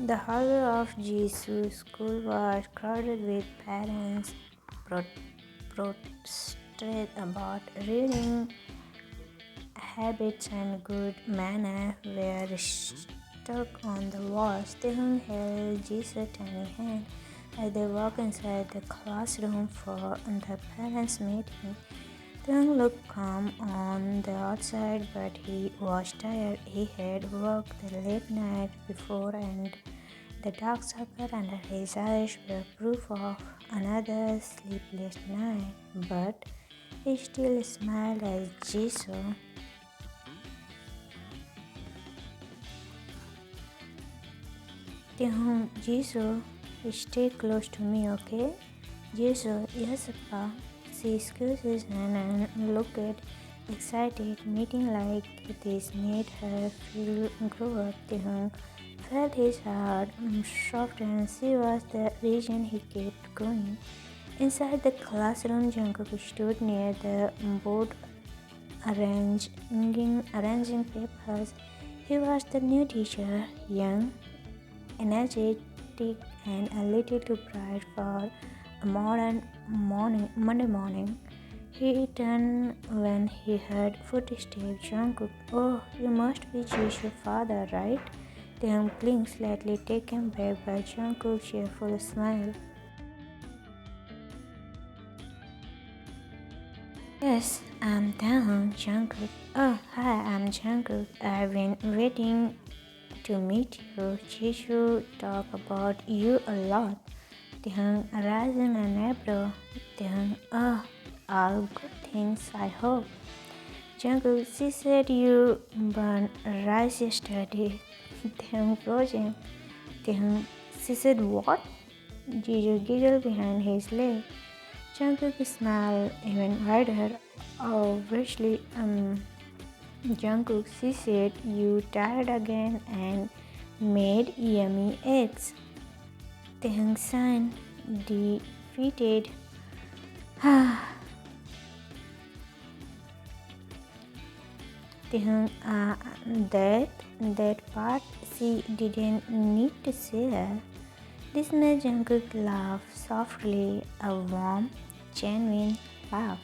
The hallway of Jisoo's school was crowded with parents pro- protested about reading habits and good manners were stuck on the walls. Taehyung held Jisoo's tiny hand as they walked inside the classroom for the parents' meeting. Taehyung looked calm on the outside, but he was tired. He had worked the late night before, and the dark circle under his eyes were proof of another sleepless night. But he still smiled as Jisoo. Taehyung, Jisoo, stay close to me, okay? Jisoo, yes, Papa. She squeezed and looked excited. Meeting like this made her feel grow up. Taehyung felt his heart soften. She was the reason he kept going. Inside the classroom, Jungkook stood near the board arranging papers. He was the new teacher, young, energetic, and a little too bright for a Monday morning. He turned when he heard footsteps. Jungkook, oh, you must be Jisoo's father, right? Taehyung blinked, slightly taken back by Jungkook's cheerful smile. Yes, I'm Taehyung, Jungkook. Oh, hi, I'm Jungkook. I've been waiting to meet you. Jisoo talk about you a lot. Taehyung raising an eyebrow. Taehyung, oh, all good things, I hope. Jungkook, she said you burned rice yesterday. Taehyung frozen. Taehyung, she said what? Jisoo giggled behind his leg. Jungkook smiled even wider. Obviously, Jungkook, she said you tired again and made yummy eggs. Taehyung sighed, defeated. Taehyung, that part she didn't need to say. This made Jungkook laugh softly, a warm, genuine laugh.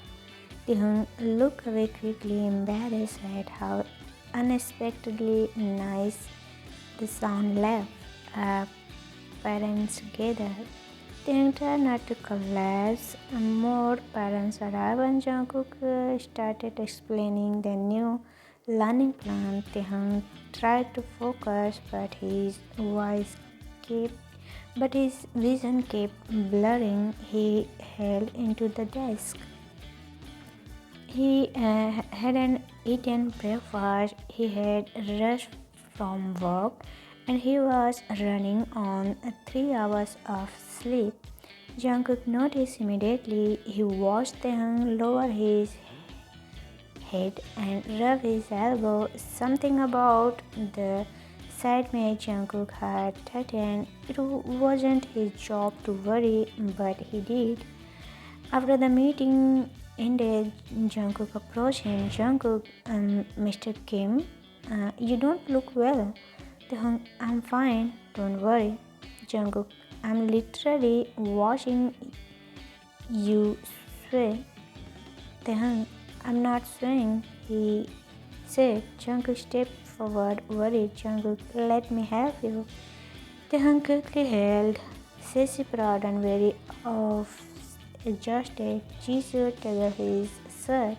Taehyung looked away quickly, embarrassed at how unexpectedly nice the sound left. Parents gathered. Taehyung tried not to collapse. More parents arrived and Jungkook started explaining the new learning plan. Taehyung tried to focus, but his vision kept blurring. He held into the desk. He hadn't eaten breakfast. He had rushed from work, and he was running on 3 hours of sleep. Jungkook noticed immediately. He watched Taehyung lower his head and rub his elbow. Something about the sight made Jungkook heart tighten. It wasn't his job to worry, but he did. After the meeting ended, Jungkook approached him. Jungkook, Mr. Kim, you don't look well. Taehyung, I'm fine, don't worry. Jungkook, I'm literally watching you sway. Taehyung, I'm not swaying, he said. Jungkook stepped forward, worried. Jungkook, let me help you. Taehyung quickly held. Sassy, proud, and very adjusted. Jisoo tugged his shirt.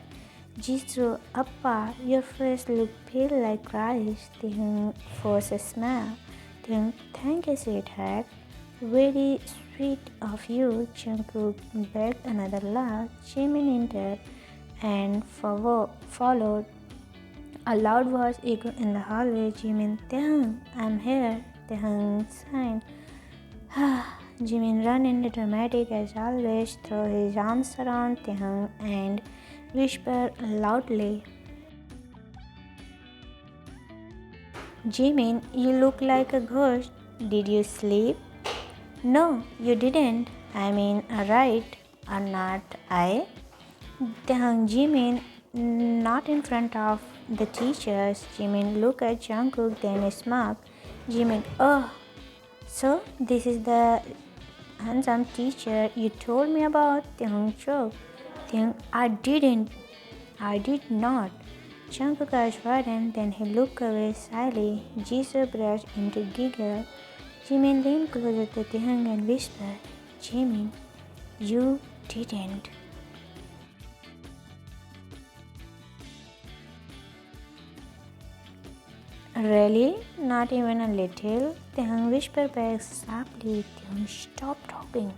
Jisoo, Appa, your face look pale like rice. Taehyung forced a smile. Taehyung, thank you, sweetheart. Very sweet of you. Jungkook begged another laugh. Jimin entered and followed. A loud voice echoed in the hallway. Jimin, Taehyung, I'm here. Taehyung sighed. Jimin ran in dramatic as always, threw his arms around Taehyung and whispered loudly, Jimin, you look like a ghost. Did you sleep? No, you didn't. I mean, right or not, I? Taehyung, Jimin, not in front of the teachers. Jimin looked at Jungkook, then smirked. Jimin, oh, So, this is the handsome teacher you told me about, Taehyung joked. Taehyung, I did not. Jungkook asked pardon, then he looked away slyly. Jisoo burst into giggle. Jimin leaned closer to Taehyung and whispered, Jimin, you didn't. Really? Not even a little? Taehyung whispered back sharply. Taehyung, stop talking.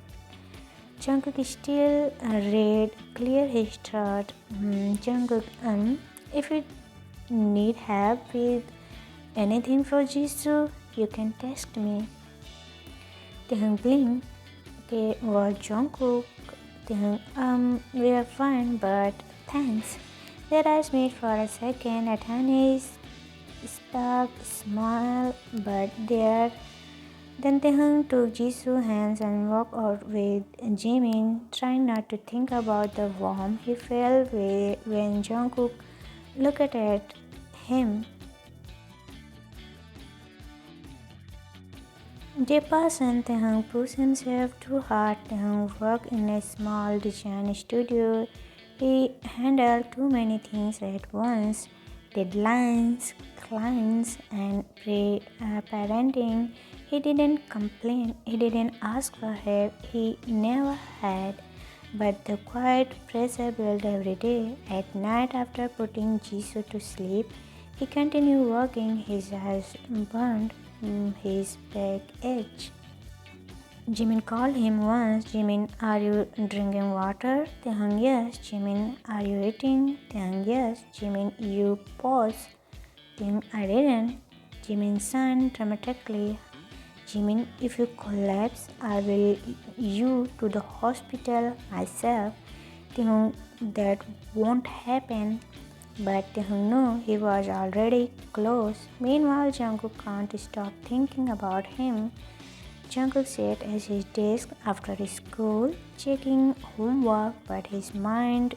Jungkook still red, cleared his throat. Jungkook, if you need help with anything for Jisoo, you can text me. Taehyung blinked. Okay, was Jungkook? Taehyung, we are fine, but thanks. Their eyes met for a second. A tiny spark smile, but there. Then Taehyung took Jisoo's hands and walked out with Jimin, trying not to think about the warmth he felt when Jungkook looked at him. They passed and Taehyung pushed himself too hard. Taehyung worked in a small design studio. He handled too many things at once: deadlines, clients, and parenting. He didn't complain. He didn't ask for help. He never had. But the quiet pressure built every day. At night, after putting Jisoo to sleep, he continued working. His eyes burned, his back ached. Jimin called him once. Jimin, are you drinking water? Taehyung, yes. Jimin, are you eating? Taehyung, yes. Jimin, you pause. Taehyung, I didn't. Jimin signed dramatically. Jimin, if you collapse, I will you to the hospital myself. Taehyung, that won't happen. But Taehyung knew he was already close. Meanwhile, Jungkook can't stop thinking about him. Jungkook sat at his desk after school, checking homework, but his mind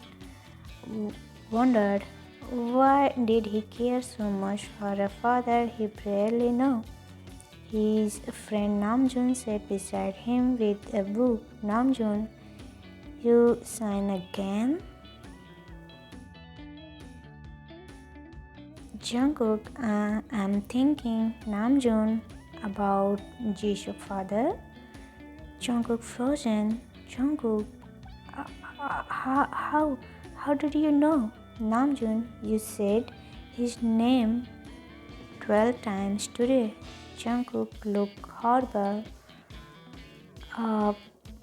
wondered. Why did he care so much for a father he barely knew? His friend Namjoon sat beside him with a book. Namjoon, you sign again? Jungkook, I'm thinking, Namjoon, about Jisoo's father. Jungkook frozen. Jungkook, how did you know? Namjoon, you said his name 12 times today. Jungkook looked horrible.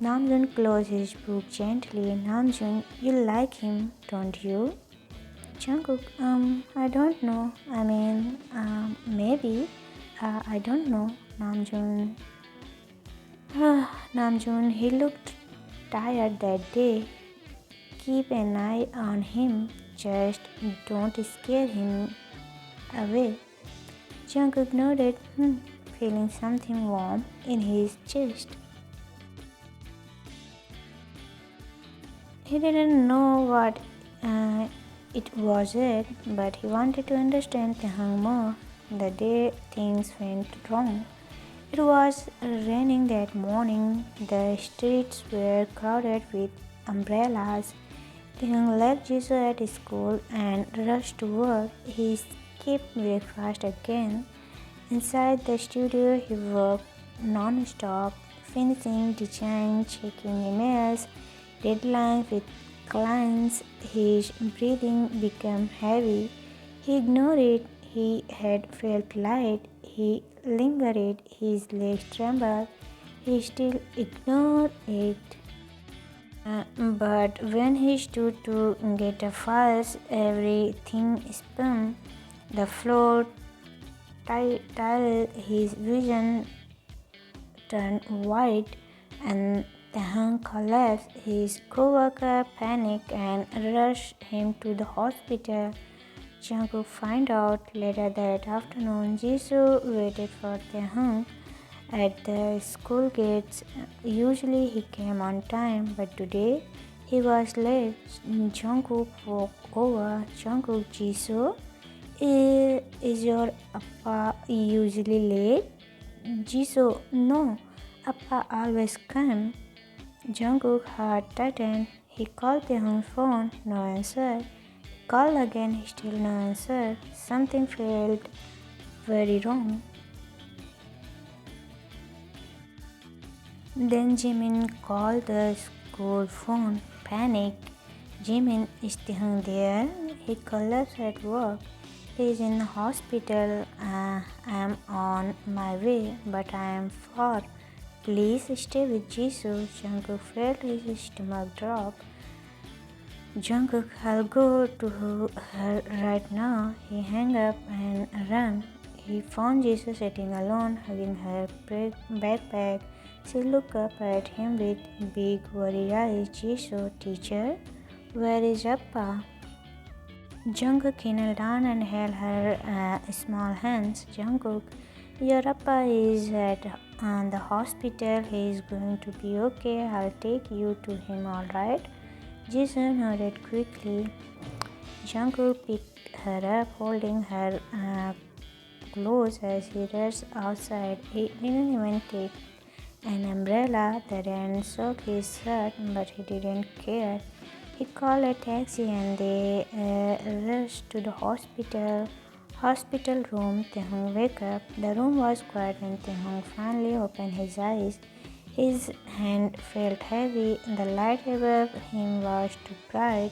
Namjoon closed his book gently. Namjoon, you like him, don't you? Jungkook, I don't know. I mean, maybe. I don't know. Namjoon. Namjoon, he looked tired that day. Keep an eye on him. Just don't scare him away. Jungkook nodded, feeling something warm in his chest. He didn't know what it was yet, but he wanted to understand Taehyung more. The day things went wrong. It was raining that morning. The streets were crowded with umbrellas. Taehyung left Jisoo at school and rushed to work. He skipped breakfast again. Inside the studio, he worked non-stop, finishing design, checking emails, deadlines with clients. His breathing became heavy. He ignored it. He had felt light. He lingered. His legs trembled. He still ignored it. But when he stood to get a files, everything spun. The floor, tile, his vision turned white, and Taehyung collapsed. His co-worker panicked and rushed him to the hospital. Jungkook found out later that afternoon. Jisoo waited for Taehyung at the school gates. Usually he came on time, but today he was late. Jungkook walked over. Jungkook, Jisoo, is your appa usually late? Jisoo, no. Appa always come. Jungkook heart tightened. He called Taehyung's phone, no answer. He called again, still no answer. Something felt very wrong. Then Jimin called the school phone. Panic. Jimin, is Taehyung there? He collapsed at work. He is in the hospital. I am on my way, but I am far. Please stay with Jisoo. Jungkook felt his stomach drop. Jungkook, I'll go to her right now. He hung up and ran. He found Jisoo sitting alone, hugging her backpack. She looked up at him with big worried eyes. Jisoo, teacher, where is Appa? Jungkook knelt down and held her small hands. Jungkook, your Appa is at the hospital. He is going to be okay. I'll take you to him, alright? Jisoo nodded quickly. Jungkook picked her up, holding her close as he rushed outside. He didn't even take an umbrella. The rain soaked his shirt, but he didn't care. He called a taxi and they rushed to the hospital room. Taehyung woke up. The room was quiet when Taehyung finally opened his eyes. His hand felt heavy. The light above him was too bright.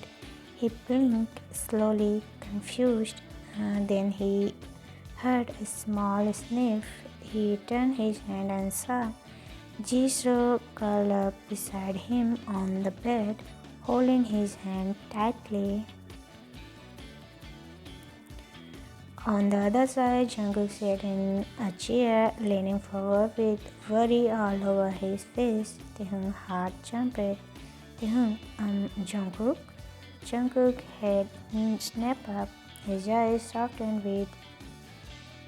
He blinked slowly, confused. Then he heard a small sniff. He turned his hand and saw Jisoo curled up beside him on the bed, holding his hand tightly. On the other side, Jungkook sat in a chair, leaning forward with worry all over his face. Taehyung's heart jumped. Taehyung, Jungkook? Jungkook's head snapped up. His eyes softened with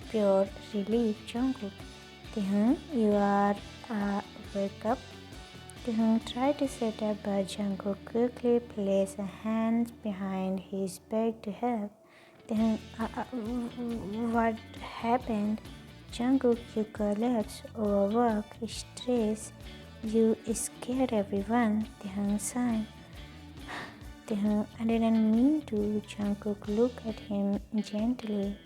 pure relief. Jungkook, Taehyung, you are wake up. Taehyung tried to sit up, but Jungkook quickly placed a hand behind his back to help. Taehyung, what happened? Jungkook, you collapsed, overwork, stress. You scared everyone. Taehyung sighed. Taehyung, I didn't mean to. Jungkook looked at him gently.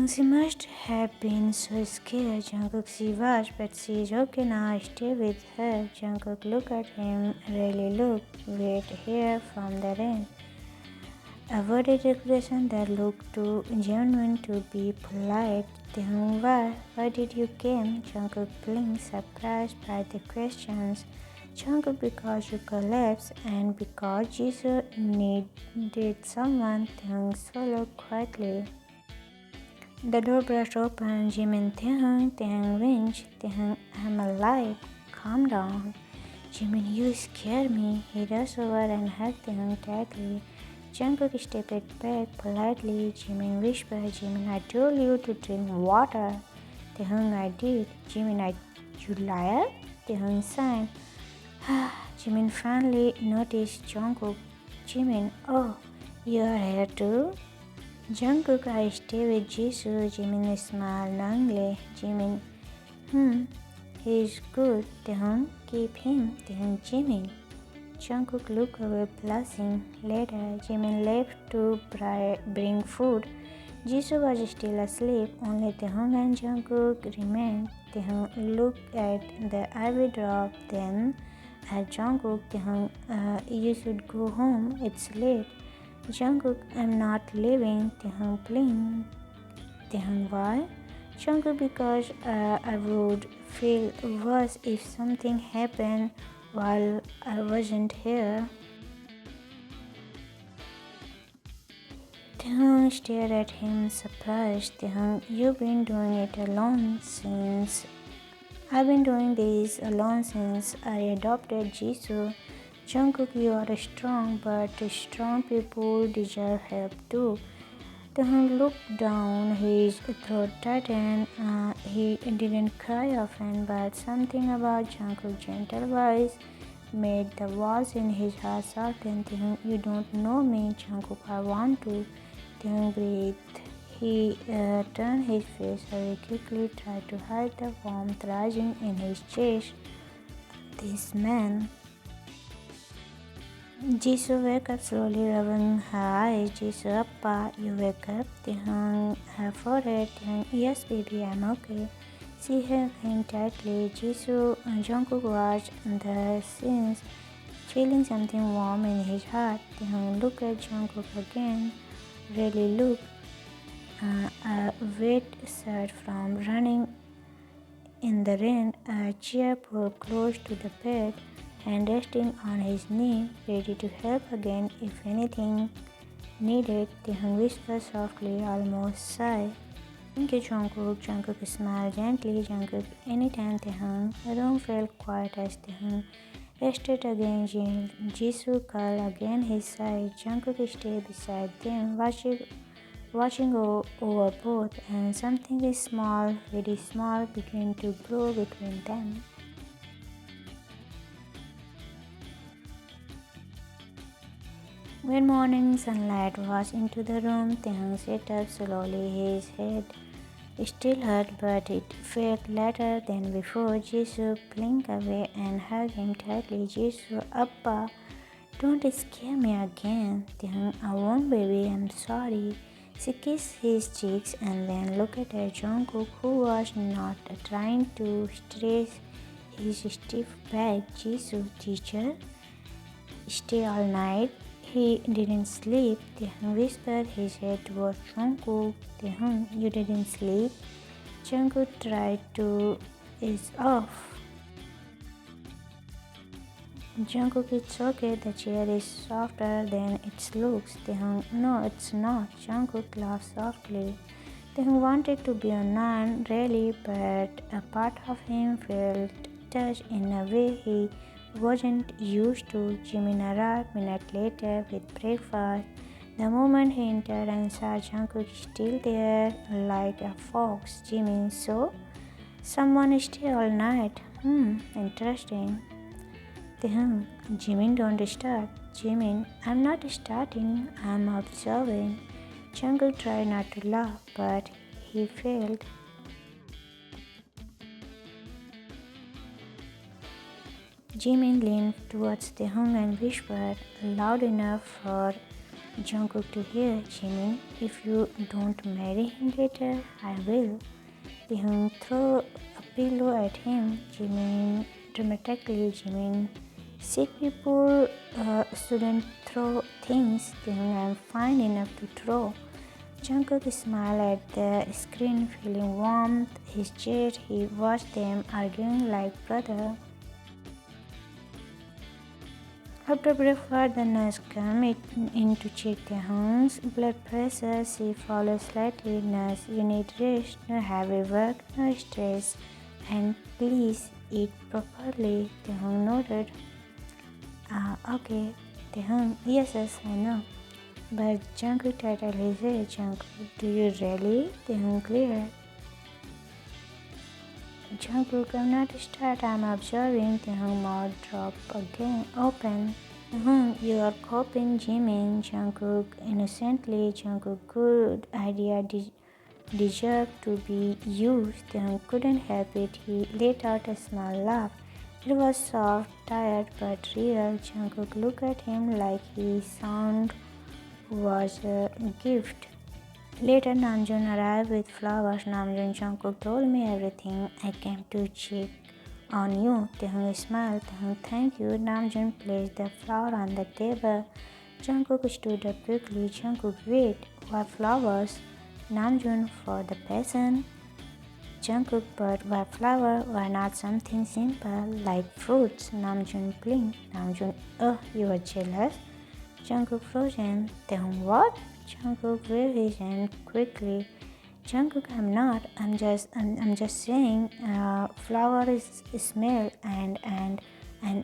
She must have been so scared. Jungkook, she was, but she is okay now. Stay with her. Jungkook looked at him, really looked, wet hair from the rain. A worried expression that looked too genuine to be polite. Taehyung, why did you came? Jungkook blinked, surprised by the questions. Jungkook, because you collapsed and because Jisoo needed someone. Taehyung swallowed quietly. The door burst open. Jimin, Taehyung winched. Taehyung, I'm alive. Calm down. Jimin, you scare me. He rushed over and hugged Taehyung tightly. Jungkook stepped back politely. Jimin whispered, Jimin, I told you to drink water. Taehyung, I did. Jimin, you liar? Taehyung sighed. Jimin finally noticed Jungkook. Jimin, oh, you are here too? Jungkook, I stay with Jisoo. Jimin smiled knowingly. Jimin, he's good. Taehyung, keep him. Taehyung, Jimin. Jungkook looked away, blushing. Later, Jimin left to bring food. Jisoo was still asleep. Only Taehyung and Jungkook remained. Taehyung looked at the ivy drop, then at Jungkook. Taehyung, you should go home. It's late. Jungkook, I'm not leaving. Taehyung blinked. Taehyung, why? Jungkook, because I would feel worse if something happened while I wasn't here. Taehyung stared at him, surprised. Taehyung, you've been doing it alone since... I've been doing this alone since I adopted Jisoo. Jungkook, you are strong, but strong people deserve help too. Taehyung looked down, his throat tightened. He didn't cry often, but something about Jungkook's gentle voice made the walls in his heart soften. Taehyung, you don't know me. Jungkook, I want to. Taehyung breathed He turned his face away quickly, tried to hide the warmth rising in his chest. This man. Jisoo wake up slowly, rubbing her eyes. Jisoo, Appa, you wake up. Taehyung, her forehead. Taehyung, yes, baby, I'm okay. She held him tightly. Jisoo, Jungkook watched the scenes, feeling something warm in his heart. Taehyung looked at Jungkook again. Really looked. A wet shirt from running in the rain, a chair pulled close to the bed, hand resting on his knee, ready to help again if anything needed. Taehyung whispered softly, almost shy. Thank you, Jungkook. Jungkook smiled gently. Jungkook, anytime, Taehyung. The room felt quiet as Taehyung rested again. Jisoo curled again his side. Jungkook stayed beside them, watching over both, and something small, very small, began to grow between them. When morning sunlight was into the room, Taehyung sat up slowly. His head still hurt, but it felt lighter than before. Jisoo blinked away and hugged him tightly. Jisoo, Appa, don't scare me again. Taehyung, I won't, baby, I'm sorry. She kissed his cheeks and then looked at Jungkook, who was not trying to stretch his stiff back. Jisoo, teacher, stay all night. He didn't sleep. Taehyung whispered his head towards Jungkook. Taehyung, you didn't sleep? Jungkook tried to ease off. Jungkook, it's okay, the chair is softer than it looks. Taehyung, no, it's not. Jungkook laughed softly. Taehyung wanted to be a nun, really, but a part of him felt touched in a way he wasn't used to. Jimin arrived minutes later with breakfast. The moment he entered and saw Jungkook still there like a fox. Jimin, so? Someone stay all night? Interesting. Taehyung, Jimin, don't start. Jimin, I'm not starting, I'm observing. Jungkook tried not to laugh, but he failed. Jimin leaned towards Taehyung and whispered, loud enough for Jungkook to hear, Jimin, if you don't marry him later, I will. Taehyung threw a pillow at him. Jimin, dramatically, Jimin, sick people shouldn't throw things. Taehyung, I'm fine enough to throw. Jungkook smiled at the screen, feeling warmth in his chest. He watched them arguing like brothers. After breakfast, the nurse came in to check Taehyung's blood pressure. She followed slightly. Nurse, you need rest, no heavy work, no stress, and please eat properly. Taehyung nodded. Okay. Taehyung, yes, I know. But Jungkook titled his head. Jungkook, do you really? Taehyung cleared. Jungkook, I'm not start, I'm observing. Taehyung mouth drop again open. You are copying Jimin. Jungkook innocently. Jungkook, good idea deserved to be used. Taehyung couldn't help it. He let out a small laugh. It was soft, tired, but real. Jungkook looked at him like his sound was a gift. Later, Namjoon arrived with flowers. Namjoon, Jungkook told me everything. I came to check on you. Taehyung smiled. Taehyung, thank you. Namjoon placed the flower on the table. Jungkook stood up quickly. Jungkook, wait. Why flowers? Namjoon, for the passion. Jungkook, but why flower? Why not something simple like fruits? Namjoon blinked. Namjoon, oh, you are jealous? Jungkook frozen. Taehyung, what? Jungkook waved his hand quickly. Jungkook, I'm not. I'm just saying. Flower is smell and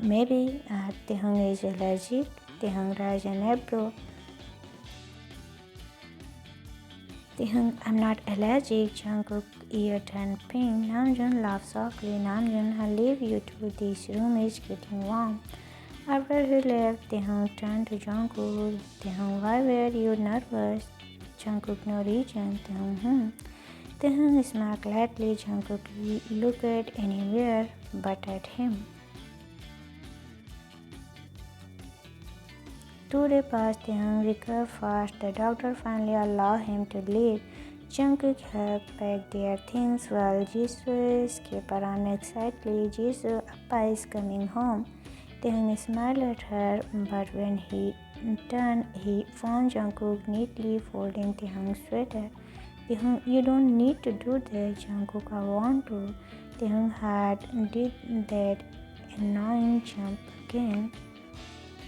maybe Taehyung is allergic. Taehyung raised an eyebrow. Taehyung, I'm not allergic. Jungkook ear turned pink. Namjoon laughed softly. Namjoon, I'll leave you to. This room is getting warm. After he left, Taehyung turned to Jungkook. Taehyung, why were you nervous? Jungkook, no reason. Taehyung, Taehyung smiled lightly. Jungkook looked anywhere but at him. 2 days passed. Taehyung recovered fast. The doctor finally allowed him to leave. Jungkook helped pack their things while Jisoo escaped around excitedly. Jisoo, Appa is coming home. Taehyung smiled at her, but when he turned, he found Jungkook neatly folding Taehyung's sweater. Taehyung, you don't need to do that. Jungkook, I want to. Taehyung had did that annoying jump again.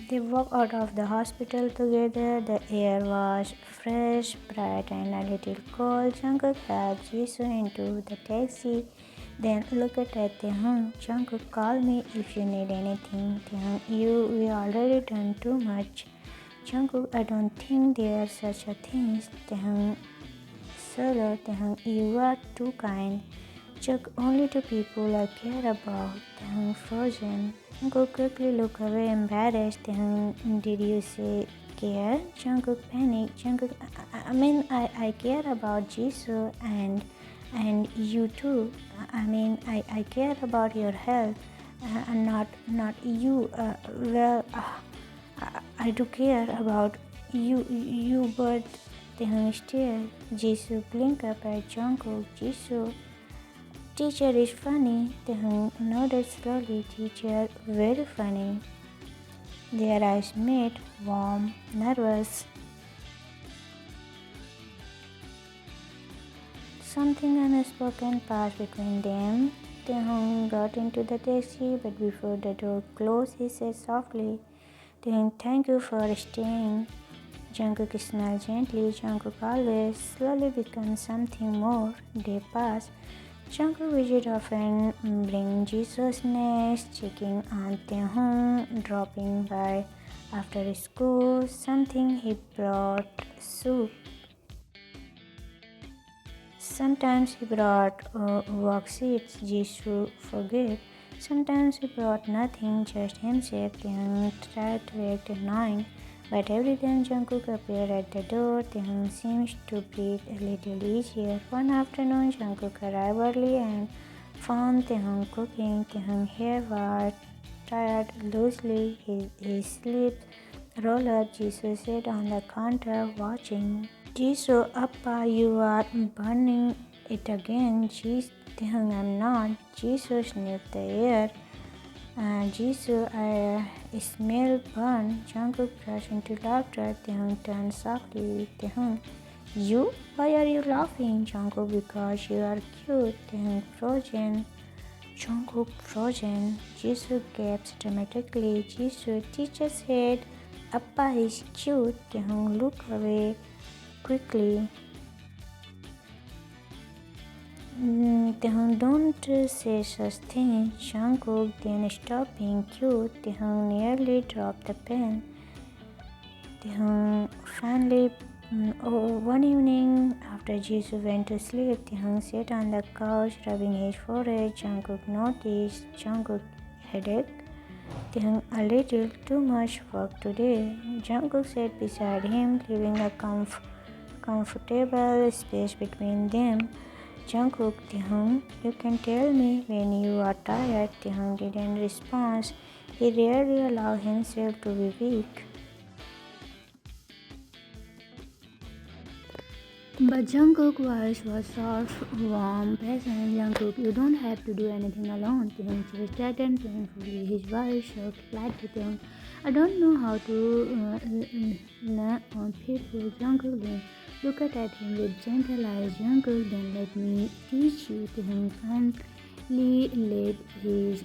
They walked out of the hospital together. The air was fresh, bright, and a little cold. Jungkook helped Jisoo into the taxi, then looked at Taehyung. Jungkook, call me if you need anything. Taehyung, we already done too much. Jungkook, I don't think there's such a thing. Taehyung, solo. Taehyung, you are too kind. Chuck only to people I care about. Taehyung frozen. Jungkook quickly looked away, embarrassed. Taehyung, did you say care? Jungkook panicked. Jungkook, I care about Jisoo and you too. I care about your health, not you. I do care about you, but Taehyung stared. Jisoo blinked up at Jungkook. Jisoo. Teacher is funny. Taehyung nodded slowly. Teacher, very funny. Their eyes met, warm, nervous. Something unspoken passed between them. Taehyung got into the taxi, but before the door closed, he said softly, Taehyung, thank you for staying. Jungkook smiled gently. Jungkook always slowly becomes something more. Day passed. Jungkook visit often bring Jisoo snacks, checking on Taehyung, dropping by after school. Something he brought soup. Sometimes he brought worksheets. Jisoo forget. Sometimes he brought nothing, just himself. Taehyung tried to act annoying, but every time Jungkook appeared at the door, Taehyung seems to breathe a little easier. One afternoon, Jungkook arrived early and found Taehyung cooking. Taehyung's hair was tied loosely, his sleeves rolled up. Jisoo sat on the counter watching. Jisoo, Appa, you are burning it again. Taehyung, I'm not. Jisoo sniffed the air. Jisoo, I smell burn. Jungkook burst into laughter. Taehyung turned softly. Taehyung, you? Why are you laughing? Jungkook, because you are cute. Taehyung frozen. Jungkook frozen. Jisoo gasped dramatically. Jisoo, teacher said, Appa is cute. Taehyung looked away quickly. Taehyung, don't say such things. Jungkook, then stop being cute. Taehyung nearly dropped the pen. Taehyung finally, one evening after Jisoo went to sleep, Taehyung sat on the couch rubbing his forehead. Jungkook noticed. Jungkook headache. Taehyung, a little too much work today. Jungkook sat beside him, leaving a comfortable space between them. Jungkook, Taehyung, you can tell me when you are tired. Taehyung didn't respond. He rarely allowed himself to be weak. But Jungkook's voice was soft, warm, passionate. Jungkook, you don't have to do anything alone. Taehyung just tightened painfully. His voice shook slightly. Taehyung, I don't know how to lean on people. Jungkook then looked at him with gentle eyes. Jungkook, then let me teach you. Taehyung finally let his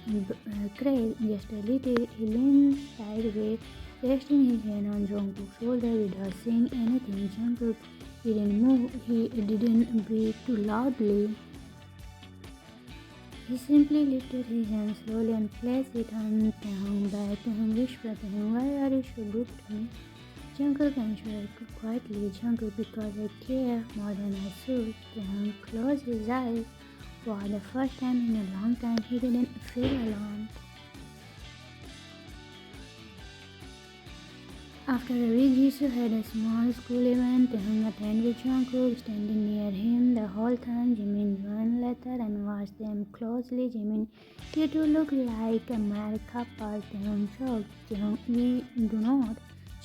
craze just a little. He leaned sideways, resting his hand on Jungkook's shoulder without saying anything. Jungkook didn't move. He didn't breathe too loudly. He simply lifted his hand slowly and placed it on Taehyung's back. Taehyung whispered, Taehyung, why are you so good to me? Jungkook answered quietly, Jungkook, because I care more than I should. Taehyung closed his eyes. For the first time in a long time, he didn't feel alone. After a week, Jisoo had a small school event. Taehyung attended with Jungkook standing near him the whole time. Jimin joined later and watched them closely. Jimin, you two look like a married couple. Taehyung joked. Taehyung, we do not.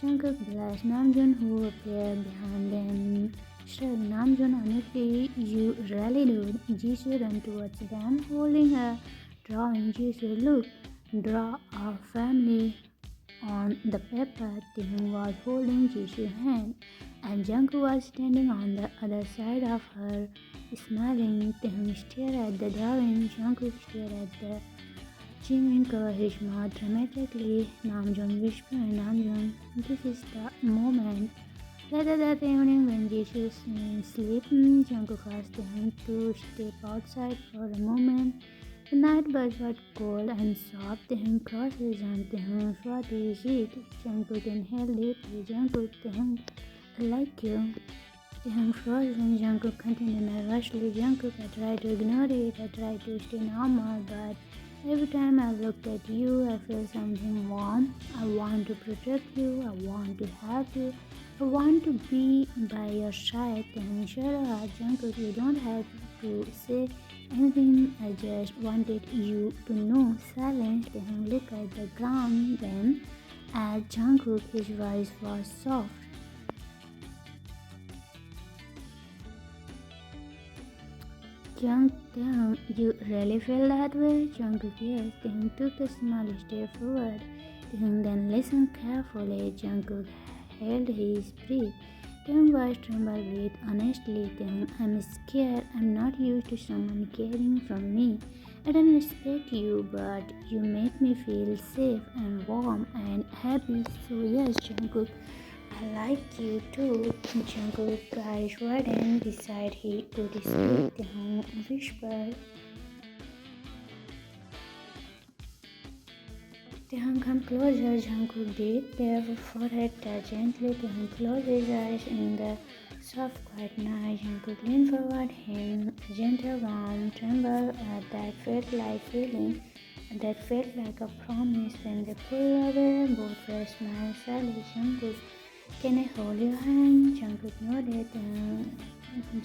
Jungkook blushed. Namjoon, who appeared behind them, shrugged. Namjoon, honestly, you really do. Jisoo ran towards them, holding a drawing. Jisoo, look, draw our family on the paper. Taehyung was holding Jisoo's hand, and Jungkook was standing on the other side of her, smiling. Taehyung stared at the drawing. Jungkook stared at the Jimin covered his mouth dramatically. Namjoon whispered, Namjoon, this is the moment. Later that evening, when Jisoo was sleeping, Jungkook asked him to step outside for a moment. The night was cold and soft. Taehyung crossed his arms. Taehyung, what is it? Jungkook inhaled deeply. Jungkook, Taehyung, I like you. Taehyung froze and Jungkook continued nervously. Jungkook, I tried to ignore it. I tried to stay normal, but every time I look at you, I feel something warm. I want to protect you. I want to help you. I want to be by your side. Taehyung, shut up. Jungkook, you don't have to say anything. I just wanted you to know. Silence. Taehyung looked at the ground, then at Jungkook. His voice was soft. Taehyung, you really feel that way? Jungkook, yes. Taehyung took a small step forward. Taehyung then listened carefully. Jungkook held his breath. Taehyung voice trembled with honestly. Taehyung, I'm scared. I'm not used to someone caring from me. I don't respect you, but you make me feel safe and warm and happy. So yes, Jungkook, I like you too. Jungkook's eyes widened. Decided he could speak. Taehyung whispered. Taehyung, come closer. Jungkook did. Their forehead touched gently. Taehyung closed his eyes in the soft, quiet night. Jungkook leaned forward him. A gentle, warm tremble that felt like feeling. That felt like a promise. When they pulled away, both were smiling sadly. Jungkook, can I hold your hand? Jungkook nodded.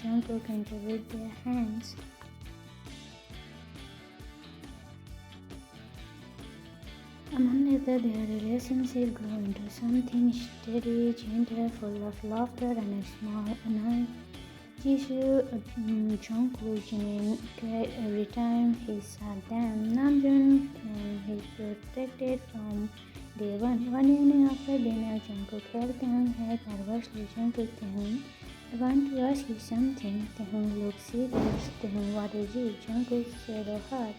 Jungkook entered with their hands. A month later, their relationship grew into something steady, gentle, full of laughter and a small night. Jisoo, Jungkook, Jimin cried every time he saw them. Namjoon and he protected from day one. One evening after dinner, Jungkook held Taehyung's head nervously. Jungkook, Taehyung, I want to ask you something. Taehyung looked serious. Taehyung, what is it? Jungkook said a heart.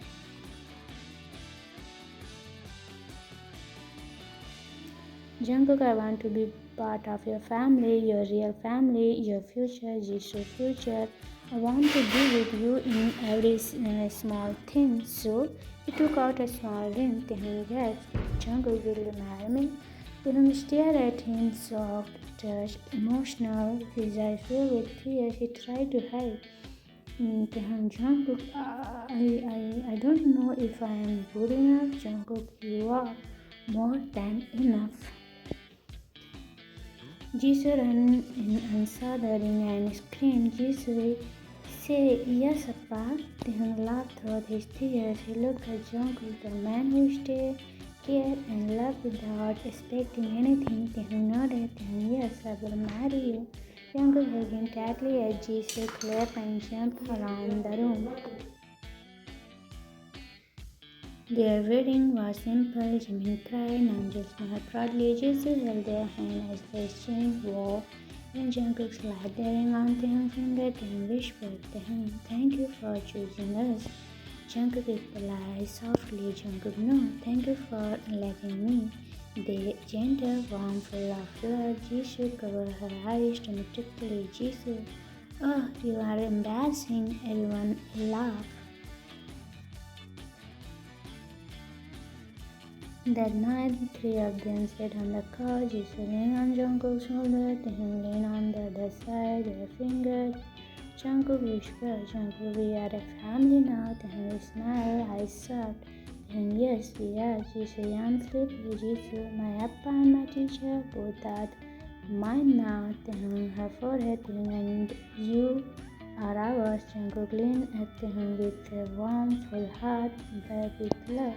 Jungkook, I want to be part of your family, your real family, your future, Jisoo's future. I want to be with you in every small thing. So he took out a small ring. Taehyung gasped. Jungkook, will you marry me? Taehyung stared at him, shocked, touched, emotional. His eyes filled with tears. He tried to hide. Taehyung, Jungkook, I don't know if I am good enough. Jungkook, you are more than enough. Jisoo ran in and saw the ring and screamed, Jisoo, say yes, Appa. Taehyung laughed through his tears. He looked at Jungkook, the man who stayed, cared, and loved without expecting anything. Taehyung nodded, and yes, I will marry you. Jungkook hugged him tightly as Jisoo clapped and jumped around the room. Their wedding was simple. Jimin cried, Namjoon smiled proudly. Jisoo held their hand as they exchanged vows. When Jungkook slid the ring on Taehyung's finger, Taehyung whispered, Taehyung, thank you for choosing us. Jungkook replied softly, Jungkook, no, thank you for letting me. The gentle, warm, full of love, Jisoo covered her eyes dramatically. Jisoo, oh, you are embarrassing. Everyone laughed. That night, the three of them sat on the couch, Jisoo leaned on Jungkook's shoulder, Taehyung leaned on the other side, their fingers. Jungkook whispered, Jungkook, we are a family now. Taehyung smiled, eyes soft. And yes, yeah, she say, I'm sleepy, Jisoo, my appa and my teacher, both that mine now, Taehyung, her forehead, and you are ours, Jungkook leaned at Taehyung with a warm, full heart, but with love.